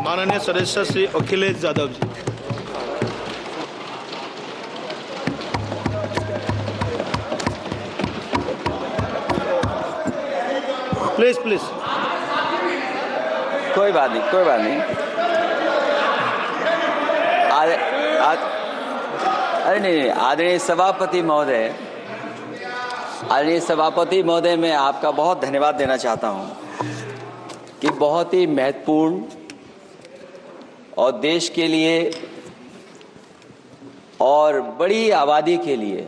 माननीय सदस्य Shri Akhilesh Yadav ji. Please please. कोई बात नहीं, कोई बात नहीं। अरे नहीं, आदरणीय सभापति महोदय, मैं आपका बहुत धन्यवाद देना चाहता हूं कि बहुत ही महत्वपूर्ण और देश के लिए और बड़ी आबादी के लिए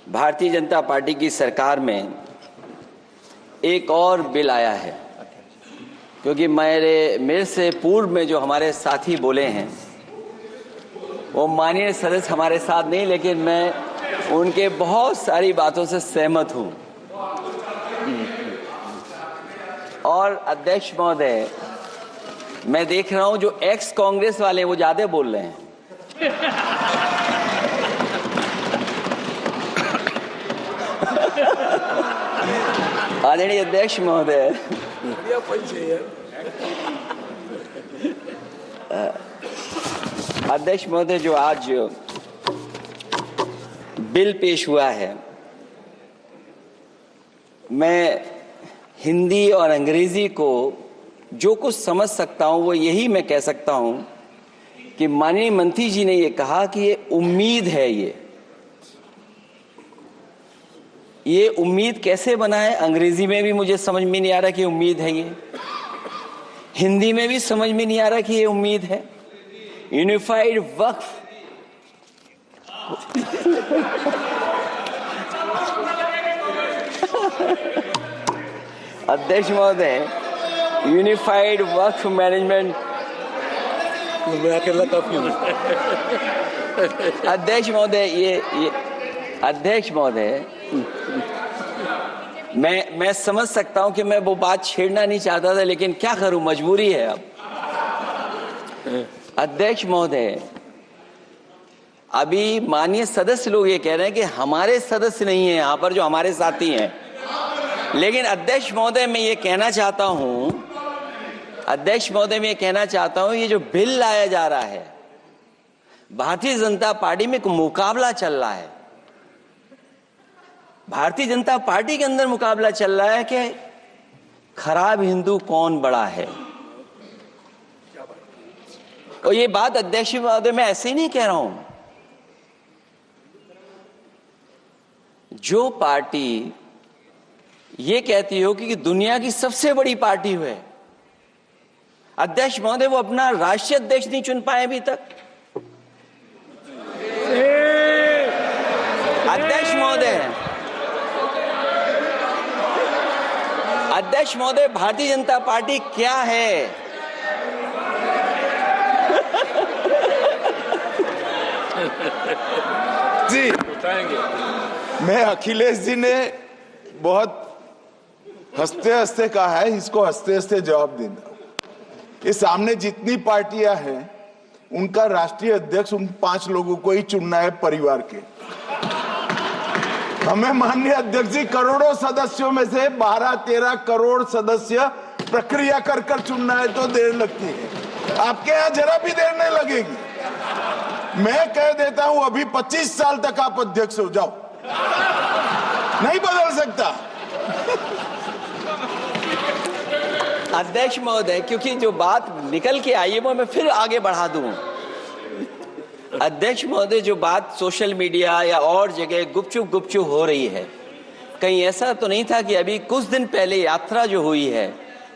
भारतीय जनता पार्टी की सरकार में एक और बिल आया है। क्योंकि मेरे से पूर्व में जो हमारे साथी बोले हैं वो माननीय सदस्य हमारे साथ नहीं, लेकिन मैं उनके बहुत सारी बातों से सहमत हूं। और अध्यक्ष महोदय, मैं देख रहा हूं जो एक्स कांग्रेस वाले वो ज्यादा बोल रहे हैं। आदरणीय अध्यक्ष महोदय, जो आज बिल पेश हुआ है, मैं हिंदी और अंग्रेजी को जो कुछ समझ सकता हूं वो यही मैं कह सकता हूं कि माननीय मंत्री जी ने ये कहा कि ये उम्मीद है। ये उम्मीद कैसे बना है, अंग्रेजी में भी मुझे समझ में नहीं आ रहा कि उम्मीद है ये, हिंदी में भी समझ में नहीं आ रहा कि ये उम्मीद है। यूनिफाइड वक्फ अध्यक्ष महोदय, यूनिफाइड वक्फ मैनेजमेंट अध्यक्ष महोदय, मैं समझ सकता हूं कि मैं वो बात छेड़ना नहीं चाहता था, लेकिन क्या करूं, मजबूरी है अब। अध्यक्ष महोदय, अभी माननीय सदस्य लोग ये कह रहे हैं कि हमारे सदस्य नहीं है यहां पर जो हमारे साथी हैं, लेकिन अध्यक्ष महोदय मैं ये कहना चाहता हूं, ये जो बिल लाया जा रहा है, भारतीय जनता पार्टी में एक मुकाबला चल रहा है। भारतीय जनता पार्टी के अंदर मुकाबला चल रहा है कि खराब हिंदू कौन बड़ा है। और ये बात अध्यक्ष महोदय मैं ऐसे ही नहीं कह रहा हूं। जो पार्टी ये कहती हो कि दुनिया की सबसे बड़ी पार्टी है, अध्यक्ष महोदय वो अपना राष्ट्रीय अध्यक्ष नहीं चुन पाए अभी तक। अध्यक्ष महोदय, भारतीय जनता पार्टी क्या है? जी बताएंगे। मैं अखिलेश जी ने बहुत हंसते हंसते कहा है, इसको हंसते हंसते जवाब देना। ये सामने जितनी पार्टियां हैं उनका राष्ट्रीय अध्यक्ष उन 5 लोगों को ही चुनना है परिवार के। हमें माननीय अध्यक्ष जी करोड़ों सदस्यों में से 12-13 करोड़ सदस्य प्रक्रिया कर कर चुनना है तो देर लगती है। आपके यहाँ जरा भी देर नहीं लगेगी। मैं कह देता हूं अभी 25 साल तक आप अध्यक्ष हो जाओ, नहीं बदल सकता। अध्यक्ष महोदय, क्योंकि जो बात निकल के आई है वो मैं फिर आगे बढ़ा दूं। अध्यक्ष महोदय, जो बात सोशल मीडिया या और जगह गुपचुप हो रही है, कहीं ऐसा तो नहीं था कि अभी कुछ दिन पहले यात्रा जो हुई है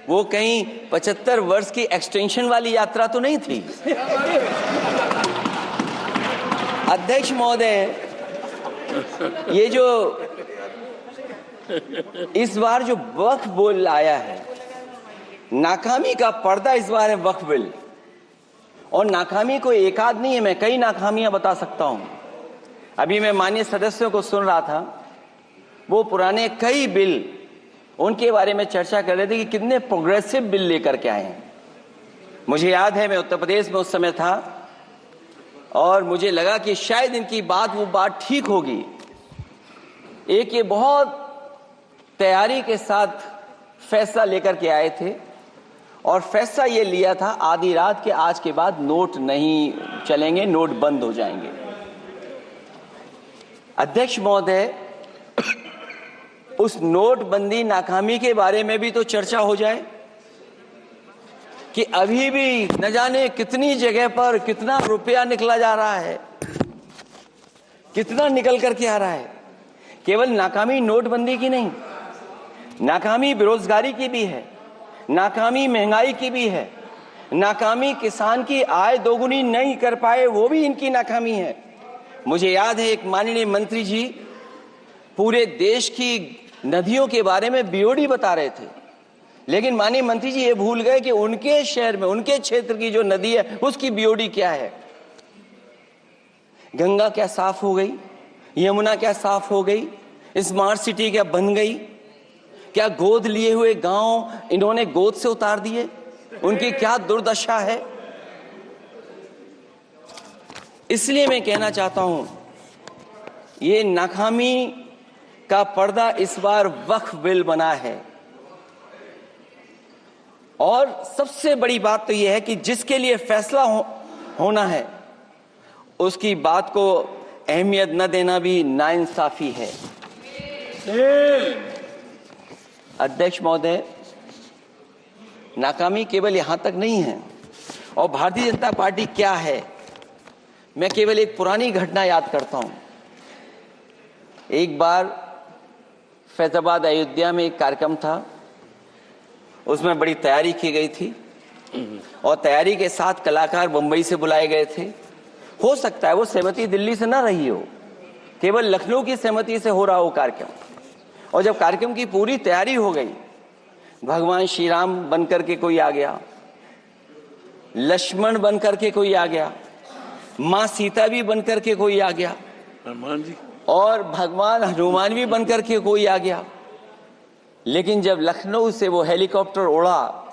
वो कहीं 75 वर्ष की एक्सटेंशन वाली यात्रा तो नहीं थी? अध्यक्ष महोदय, ये जो इस बार जो वक्फ बिल आया है, नाकामी का पर्दा इस बार है वक्फ बिल। और नाकामी को एक आध नहीं है, मैं कई नाकामियां बता सकता हूं। अभी मैं माननीय सदस्यों को सुन रहा था, वो पुराने कई बिल उनके बारे में चर्चा कर रहे थे कि कितने प्रोग्रेसिव बिल लेकर के आए हैं। मुझे याद है मैं उत्तर प्रदेश में उस समय था और मुझे लगा कि शायद इनकी वो बात ठीक होगी। एक ये बहुत तैयारी के साथ फैसला लेकर के आए थे और फैसला ये लिया था आधी रात के आज के बाद नोट नहीं चलेंगे, नोट बंद हो जाएंगे। अध्यक्ष महोदय, उस नोटबंदी नाकामी के बारे में भी तो चर्चा हो जाए कि अभी भी न जाने कितनी जगह पर कितना रुपया निकला जा रहा है, कितना निकल करके आ रहा है। केवल नाकामी नोटबंदी की नहीं, नाकामी बेरोजगारी की भी है, नाकामी महंगाई की भी है, नाकामी किसान की आय दोगुनी नहीं कर पाए वो भी इनकी नाकामी है। मुझे याद है एक माननीय मंत्री जी पूरे देश की नदियों के बारे में बीओडी बता रहे थे, लेकिन माननीय मंत्री जी ये भूल गए कि उनके शहर में, उनके क्षेत्र की जो नदी है उसकी बीओडी क्या है। गंगा क्या साफ हो गई, यमुना क्या साफ हो गई, स्मार्ट सिटी क्या बन गई, क्या गोद लिए हुए गांव इन्होंने गोद से उतार दिए, उनकी क्या दुर्दशा है। इसलिए मैं कहना चाहता हूं, ये नाकामी का पर्दा इस बार वक्फ बिल बना है। और सबसे बड़ी बात तो यह है कि जिसके लिए फैसला होना है उसकी बात को अहमियत न देना भी नाइंसाफी है। अध्यक्ष महोदय, नाकामी केवल यहां तक नहीं है। और भारतीय जनता पार्टी क्या है, मैं केवल एक पुरानी घटना याद करता हूं। एक बार फैजाबाद अयोध्या में एक कार्यक्रम था, उसमें बड़ी तैयारी की गई थी और तैयारी के साथ कलाकार मुंबई से बुलाए गए थे। हो सकता है वो सहमति दिल्ली से ना रही हो, केवल लखनऊ की सहमति से हो रहा हो कार्यक्रम। और जब कार्यक्रम की पूरी तैयारी हो गई, भगवान श्री राम बनकर के कोई आ गया, लक्ष्मण बनकर के कोई आ गया, मां सीता भी बनकर के कोई आ गया, हनुमान जी और भगवान हनुमान भी बनकर के कोई आ गया। लेकिन जब लखनऊ से वो हेलीकॉप्टर उड़ा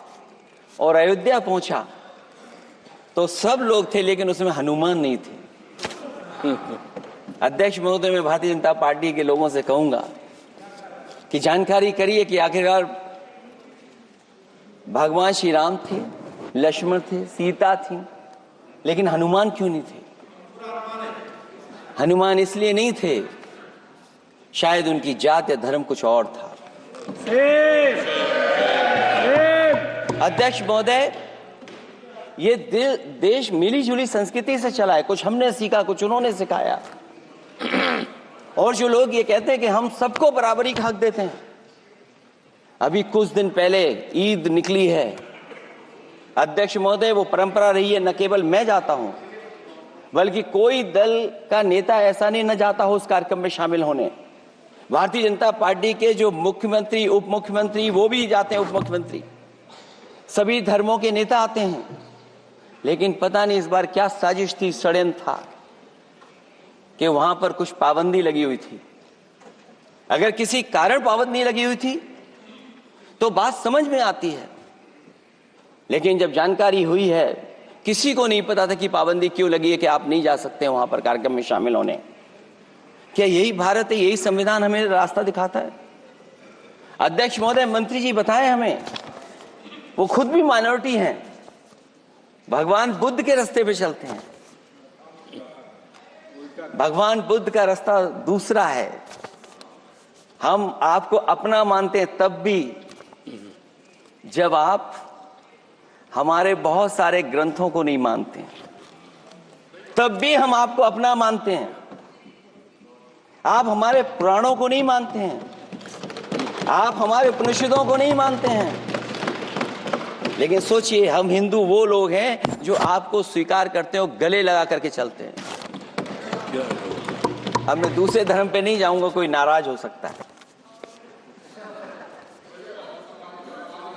और अयोध्या पहुंचा तो सब लोग थे, लेकिन उसमें हनुमान नहीं थे। अध्यक्ष महोदय, मैं भारतीय जनता पार्टी के लोगों से कहूंगा कि जानकारी करिए कि आखिरकार भगवान श्री राम थे, लक्ष्मण थे, सीता थी, लेकिन हनुमान क्यों नहीं थे। हनुमान इसलिए नहीं थे, शायद उनकी जात या धर्म कुछ और था। अध्यक्ष महोदय, ये देश मिली जुली संस्कृति से चला है। कुछ हमने सीखा, कुछ उन्होंने सिखाया। और जो लोग ये कहते हैं कि हम सबको बराबरी का हक देते हैं, अभी कुछ दिन पहले ईद निकली है। अध्यक्ष महोदय, वो परंपरा रही है, न केवल मैं जाता हूं बल्कि कोई दल का नेता ऐसा नहीं न जाता हो उस कार्यक्रम में शामिल होने। भारतीय जनता पार्टी के जो मुख्यमंत्री, उप मुख्यमंत्री, वो भी जाते हैं, उप मुख्यमंत्री, सभी धर्मों के नेता आते हैं। लेकिन पता नहीं इस बार क्या साजिश थी, षड्यंत्र था कि वहां पर कुछ पाबंदी लगी हुई थी। अगर किसी कारण पाबंदी लगी हुई थी तो बात समझ में आती है, लेकिन जब जानकारी हुई है, किसी को नहीं पता था कि पाबंदी क्यों लगी है कि आप नहीं जा सकते वहां पर कार्यक्रम में शामिल होने। क्या यही भारत है, यही संविधान हमें रास्ता दिखाता है? अध्यक्ष महोदय, मंत्री जी बताएं हमें, वो खुद भी माइनॉरिटी हैं, भगवान बुद्ध के रास्ते पे चलते हैं। भगवान बुद्ध का रास्ता दूसरा है। हम आपको अपना मानते हैं तब भी जब आप हमारे बहुत सारे ग्रंथों को नहीं मानते हैं, तब भी हम आपको अपना मानते हैं। आप हमारे पुराणों को नहीं मानते हैं, आप हमारे उपनिषदों को नहीं मानते हैं, लेकिन सोचिए, हम हिंदू वो लोग हैं जो आपको स्वीकार करते हो, गले लगा करके चलते हैं। अब मैं दूसरे धर्म पे नहीं जाऊंगा, कोई नाराज हो सकता है।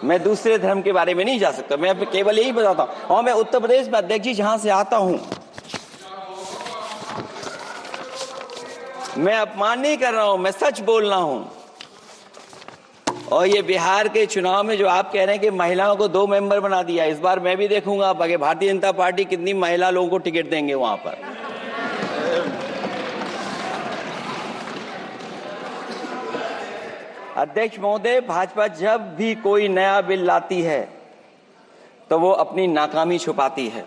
मैं दूसरे धर्म के बारे में नहीं जा सकता, मैं केवल यही बताता हूं। और मैं उत्तर प्रदेश में, अध्यक्ष जी, जहां से आता हूं, मैं अपमान नहीं कर रहा हूं, मैं सच बोल रहा हूं। और ये बिहार के चुनाव में जो आप कह रहे हैं कि महिलाओं को 2 मेंबर बना दिया, इस बार मैं भी देखूंगा आगे भारतीय जनता पार्टी कितनी महिला लोगों को टिकट देंगे वहां पर। अध्यक्ष महोदय, भाजपा जब भी कोई नया बिल लाती है तो वो अपनी नाकामी छुपाती है।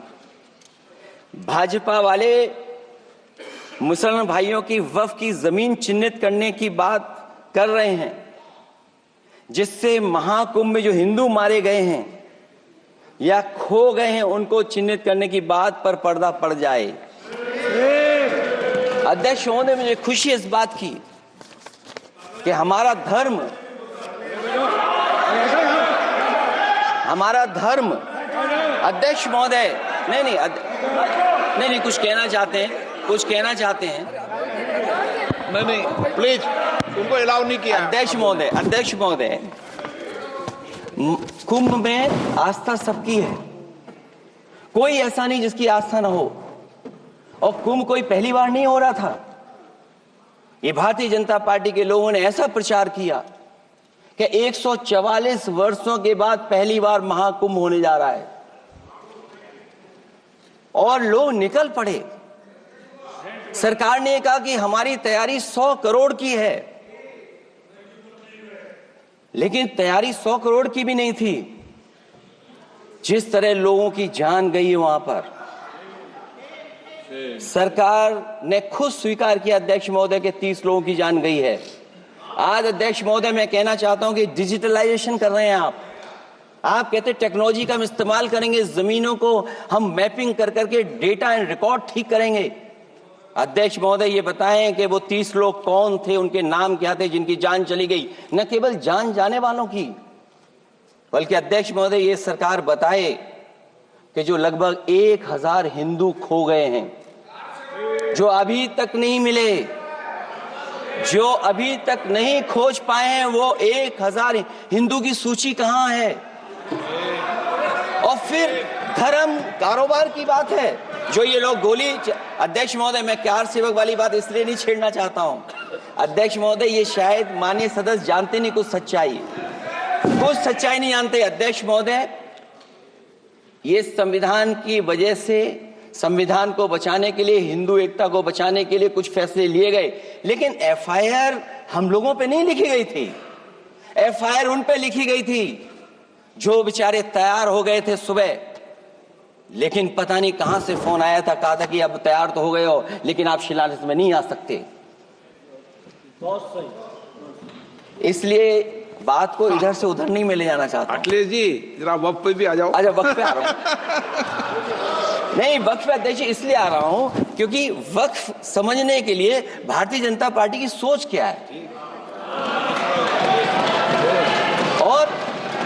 भाजपा वाले मुसलमान भाइयों की वक्फ की जमीन चिन्हित करने की बात कर रहे हैं, जिससे महाकुंभ में जो हिंदू मारे गए हैं या खो गए हैं उनको चिन्हित करने की बात पर पर्दा पड़ जाए। अध्यक्ष महोदय, मुझे खुशी इस बात की कि हमारा धर्म अध्यक्ष महोदय नहीं कुछ कहना चाहते हैं नहीं प्लीज, उनको अलाउ नहीं किया। अध्यक्ष महोदय, कुंभ में आस्था सबकी है, कोई ऐसा नहीं जिसकी आस्था ना हो। और कुंभ कोई पहली बार नहीं हो रहा था। ये भारतीय जनता पार्टी के लोगों ने ऐसा प्रचार किया कि 144 वर्षों के बाद पहली बार महाकुंभ होने जा रहा है, और लोग निकल पड़े। सरकार ने कहा कि हमारी तैयारी 100 करोड़ की है, लेकिन तैयारी 100 करोड़ की भी नहीं थी। जिस तरह लोगों की जान गई वहां पर, सरकार ने खुद स्वीकार किया अध्यक्ष महोदय के 30 लोगों की जान गई है। आज अध्यक्ष महोदय, मैं कहना चाहता हूं कि डिजिटलाइजेशन कर रहे हैं आप कहते टेक्नोलॉजी का हम इस्तेमाल करेंगे, जमीनों को हम मैपिंग कर करके डेटा एंड रिकॉर्ड ठीक करेंगे। अध्यक्ष महोदय, ये बताएं कि वो 30 लोग कौन थे, उनके नाम क्या थे जिनकी जान चली गई, न केवल जान जाने वालों की, बल्कि अध्यक्ष महोदय ये सरकार बताए कि जो लगभग 1000 हिंदू खो गए हैं, जो अभी तक नहीं मिले, जो अभी तक नहीं खोज पाए हैं, वो 1000 हिंदू की सूची कहां है? और फिर धर्म कारोबार की बात है, जो ये लोग गोली। अध्यक्ष महोदय, मैं कार सेवक वाली बात इसलिए नहीं छेड़ना चाहता हूं अध्यक्ष महोदय, ये शायद माननीय सदस्य जानते नहीं कुछ सच्चाई नहीं जानते। अध्यक्ष महोदय, ये संविधान की वजह से, संविधान को बचाने के लिए, हिंदू एकता को बचाने के लिए कुछ फैसले लिए गए, लेकिन एफआईआर हम लोगों पे नहीं लिखी गई थी। एफआईआर उन पे लिखी गई थी जो बेचारे तैयार हो गए थे सुबह, लेकिन पता नहीं कहां से फोन आया था, कहा था कि अब तैयार तो हो गए हो, लेकिन आप शिलान्यास में नहीं आ सकते। बहुत सही। इसलिए बात को इधर से उधर नहीं में ले जाना चाहता। अखिलेश जी, जरा वक्त पे भी आ जाओ। अच्छा, वक्त पे आ रहा हूं। नहीं, वक्त पे अध्यक्ष इसलिए आ रहा हूं क्योंकि वक्त समझने के लिए भारतीय जनता पार्टी की सोच क्या है।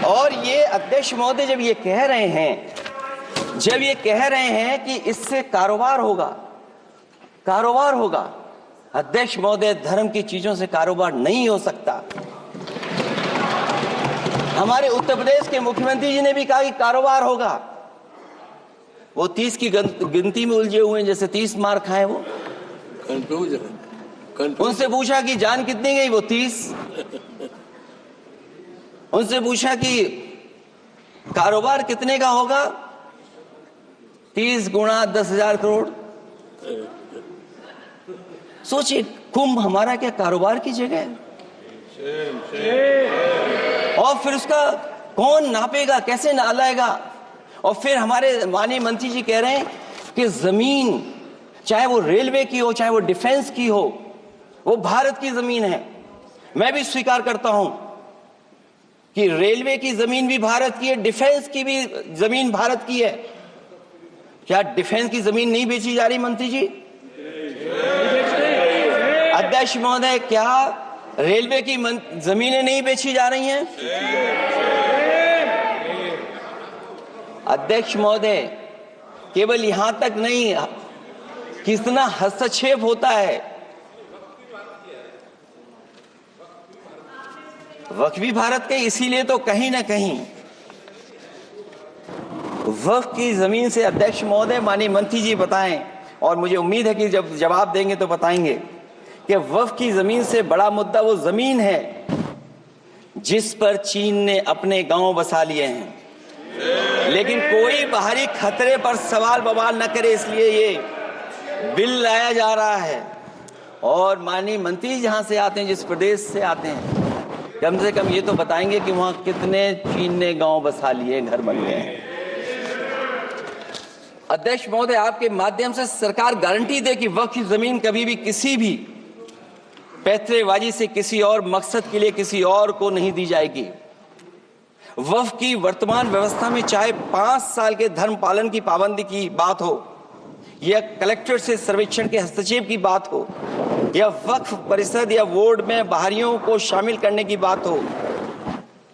और ये अध्यक्ष महोदय जब ये कह रहे हैं कि इससे कारोबार होगा, अध्यक्ष महोदय, धर्म की चीजों से कारोबार नहीं हो सकता। हमारे उत्तर प्रदेश के मुख्यमंत्री जी ने भी कहा कि कारोबार होगा। वो 30 की गिनती में उलझे हुए हैं, जैसे 30 मार खाए वो। उनसे पूछा कि जान कितनी गई, वो 30। उनसे पूछा कि कारोबार कितने का होगा, 30 गुणा 10,000 करोड़। सोचिए, कुंभ हमारा क्या कारोबार की जगह है? और फिर उसका कौन नापेगा, कैसे नालाएगा? और फिर हमारे माननीय मंत्री जी कह रहे हैं कि जमीन, चाहे वो रेलवे की हो, चाहे वो डिफेंस की हो, वो भारत की जमीन है। मैं भी स्वीकार करता हूं कि रेलवे की जमीन भी भारत की है, डिफेंस की भी जमीन भारत की है। क्या डिफेंस की जमीन नहीं बेची जा रही मंत्री जी? अध्यक्ष महोदय, क्या रेलवे की जमीनें नहीं बेची जा रही हैं? अध्यक्ष महोदय, केवल यहां तक नहीं, कितना हस्तक्षेप होता है। वक्फ भी भारत के, इसीलिए तो कहीं ना कहीं वक्फ की जमीन से, अध्यक्ष महोदय, माननीय मंत्री जी बताएं, और मुझे उम्मीद है कि जब जवाब देंगे तो बताएंगे कि वक्फ की जमीन से बड़ा मुद्दा वो जमीन है जिस पर चीन ने अपने गांव बसा लिए हैं, लेकिन कोई बाहरी खतरे पर सवाल बवाल न करे, इसलिए ये बिल लाया जा रहा है। और माननीय मंत्री जहां से आते हैं, जिस प्रदेश से आते हैं, कम से कम ये तो बताएंगे कि वहां कितने चीन ने गांव बसा लिए, घर बन गए हैं। अध्यक्ष महोदय, आपके माध्यम से सरकार गारंटी दे कि वक्फ की जमीन कभी भी किसी भी पैतरेबाजी से किसी और मकसद के लिए किसी और को नहीं दी जाएगी। वक्फ की वर्तमान व्यवस्था में चाहे 5 साल के धर्म पालन की पाबंदी की बात हो, या कलेक्टर से सर्वेक्षण के हस्तक्षेप की बात हो, या वक्फ परिषद या बोर्ड में बाहरियों को शामिल करने की बात हो,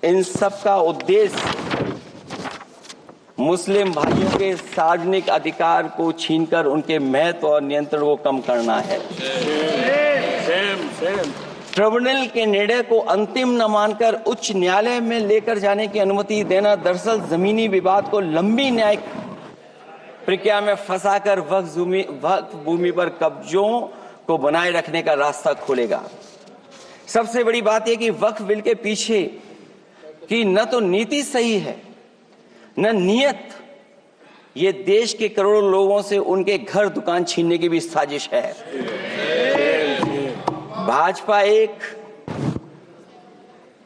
इन सब का उद्देश्य मुस्लिम भाइयों के सार्वजनिक अधिकार को छीनकर उनके महत्व और नियंत्रण को कम करना है। ट्रिब्यूनल के निर्णय को अंतिम न मानकर उच्च न्यायालय में लेकर जाने की अनुमति देना दरअसल जमीनी विवाद को लंबी न्यायिक प्रक्रिया में फंसाकर वक्फ भूमि पर कब्जों को बनाए रखने का रास्ता खोलेगा। सबसे बड़ी बात यह कि वक्फ बिल के पीछे की न तो नीति सही है न नीयत, ये देश के करोड़ों लोगों से उनके घर दुकान छीनने की भी साजिश है। भाजपा एक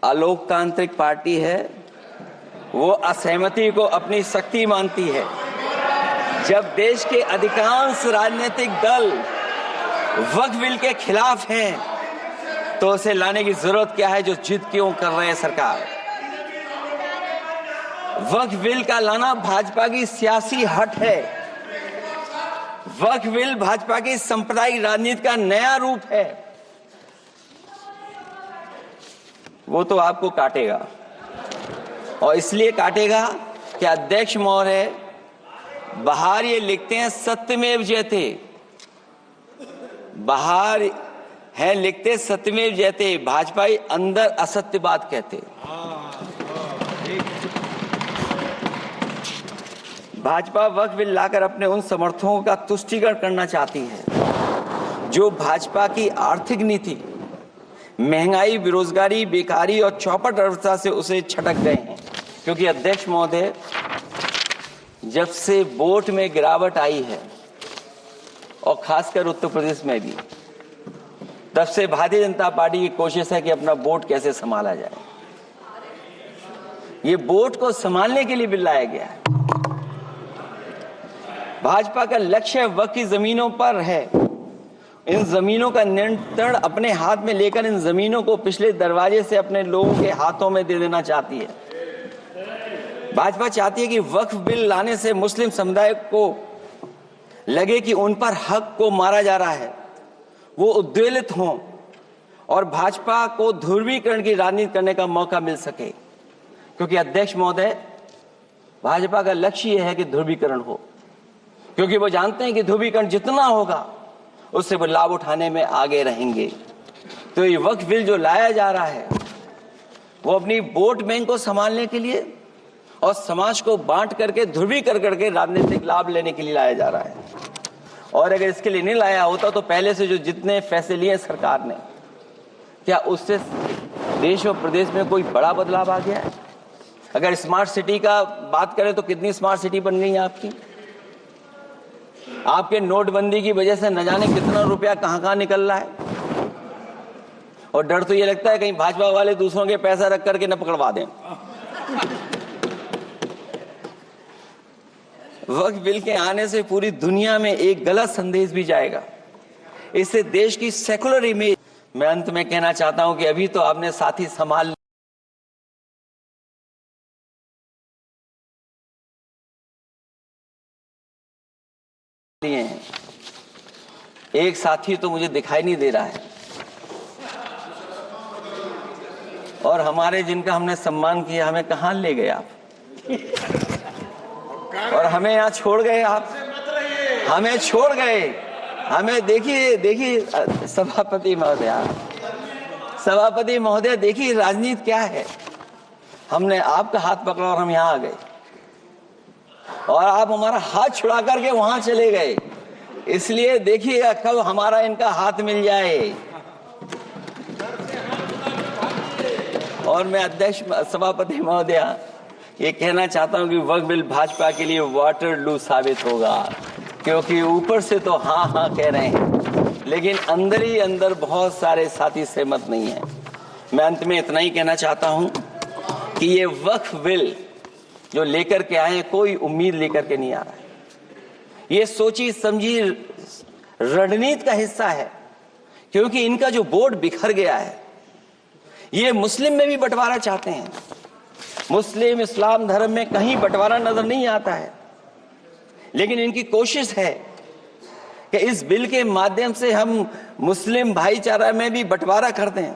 अलोकतांत्रिक पार्टी है, वो असहमति को अपनी शक्ति मानती है। जब देश के अधिकांश राजनीतिक दल वक्फ बिल के खिलाफ हैं, तो उसे लाने की जरूरत क्या है जो जिद क्यों कर रहे हैं सरकार। वक्फ बिल का लाना भाजपा की सियासी हट है। वक्फ बिल भाजपा की सांप्रदायिक राजनीति का नया रूप है। वो तो आपको काटेगा, और इसलिए काटेगा कि अध्यक्ष महोदय बाहर ये लिखते हैं सत्यमेव जयते, बाहर है लिखते सत्यमेव जयते, भाजपाई अंदर असत्य बात कहते। भाजपा वक्फ बिल लाकर अपने उन समर्थकों का तुष्टीकरण करना चाहती है जो भाजपा की आर्थिक नीति, महंगाई, बेरोजगारी, बेकारी और चौपट अर्थव्यवस्था से उसे छटक गए हैं। क्योंकि अध्यक्ष महोदय, जब से वोट में गिरावट आई है और खासकर उत्तर प्रदेश में भी, तब से भारतीय जनता पार्टी की कोशिश है कि अपना वोट कैसे संभाला जाए। ये वोट को संभालने के लिए बिल लाया गया है। भाजपा का लक्ष्य वक्फ की जमीनों पर है। इन जमीनों का नियंत्रण अपने हाथ में लेकर इन जमीनों को पिछले दरवाजे से अपने लोगों के हाथों में दे देना चाहती है। भाजपा चाहती है कि वक्फ बिल लाने से मुस्लिम समुदाय को लगे कि उन पर हक को मारा जा रहा है, वो उद्वेलित हों और भाजपा को ध्रुवीकरण की राजनीति करने का मौका मिल सके। क्योंकि अध्यक्ष महोदय, भाजपा का लक्ष्य यह है कि ध्रुवीकरण हो, क्योंकि वो जानते हैं कि ध्रुवीकरण जितना होगा उससे वो लाभ उठाने में आगे रहेंगे। तो ये वक्फ बिल जो लाया जा रहा है वो अपनी वोट बैंक को संभालने के लिए और समाज को बांट करके ध्रुवीकरण करके राजनीतिक लाभ लेने के लिए लाया जा रहा है। और अगर इसके लिए नहीं लाया होता तो पहले से जो जितने फैसले लिए सरकार ने, क्या उससे देश और प्रदेश में कोई बड़ा बदलाव आ गया है? अगर स्मार्ट सिटी का बात करें तो कितनी स्मार्ट सिटी बन गई है आपकी। आपके नोटबंदी की वजह से न जाने कितना रुपया कहां निकल रहा है, और डर तो ये लगता है कहीं भाजपा वाले दूसरों के पैसा रख करके न पकड़वा दें। वक्फ बिल के आने से पूरी दुनिया में एक गलत संदेश भी जाएगा। इससे देश की सेकुलर इमेज। मैं अंत में कहना चाहता हूं कि अभी तो आपने साथी संभाल लिए हैं, एक साथी तो मुझे दिखाई नहीं दे रहा है, और हमारे जिनका हमने सम्मान किया हमें कहां ले गए आप, और हमें यहाँ छोड़ गए आप, हमें छोड़ गए। हमें देखिए सभापति महोदय देखिए राजनीति क्या है। हमने आपका हाथ पकड़ा और हम यहाँ आ गए, और आप हमारा हाथ छुड़ा करके वहां चले गए। इसलिए देखिए कब हमारा इनका हाथ मिल जाए। और मैं अध्यक्ष सभापति महोदय ये कहना चाहता हूं कि वक्फ बिल भाजपा के लिए वाटरलू साबित होगा, क्योंकि ऊपर से तो हाँ कह रहे हैं, लेकिन अंदर ही अंदर बहुत सारे साथी सहमत नहीं है। मैं अंत में इतना ही कहना चाहता हूं कि ये वक्फ बिल जो लेकर के आए, कोई उम्मीद लेकर के नहीं आ रहा है। ये सोची समझी रणनीति का हिस्सा है, क्योंकि इनका जो वोट बिखर गया है, ये मुस्लिम में भी बंटवारा चाहते हैं। मुस्लिम इस्लाम धर्म में कहीं बंटवारा नजर नहीं आता है, लेकिन इनकी कोशिश है कि इस बिल के माध्यम से हम मुस्लिम भाईचारा में भी बंटवारा कर दें।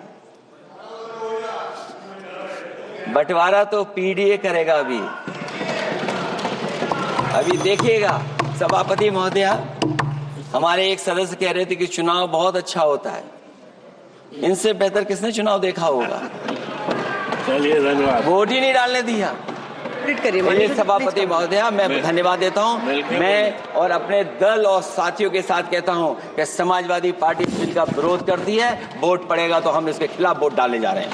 बंटवारा तो पीडीए करेगा। अभी देखिएगा। सभापति महोदया, हमारे एक सदस्य कह रहे थे कि चुनाव बहुत अच्छा होता है। इनसे बेहतर किसने चुनाव देखा होगा? चलिए, धन्यवाद। वोट ही नहीं डालने दिया। चलिए सभापति महोदया, मैं धन्यवाद देता हूं। मैं और अपने दल और साथियों के साथ कहता हूं कि समाजवादी पार्टी बिल का विरोध करती है। वोट पड़ेगा तो हम इसके खिलाफ वोट डालने जा रहे हैं।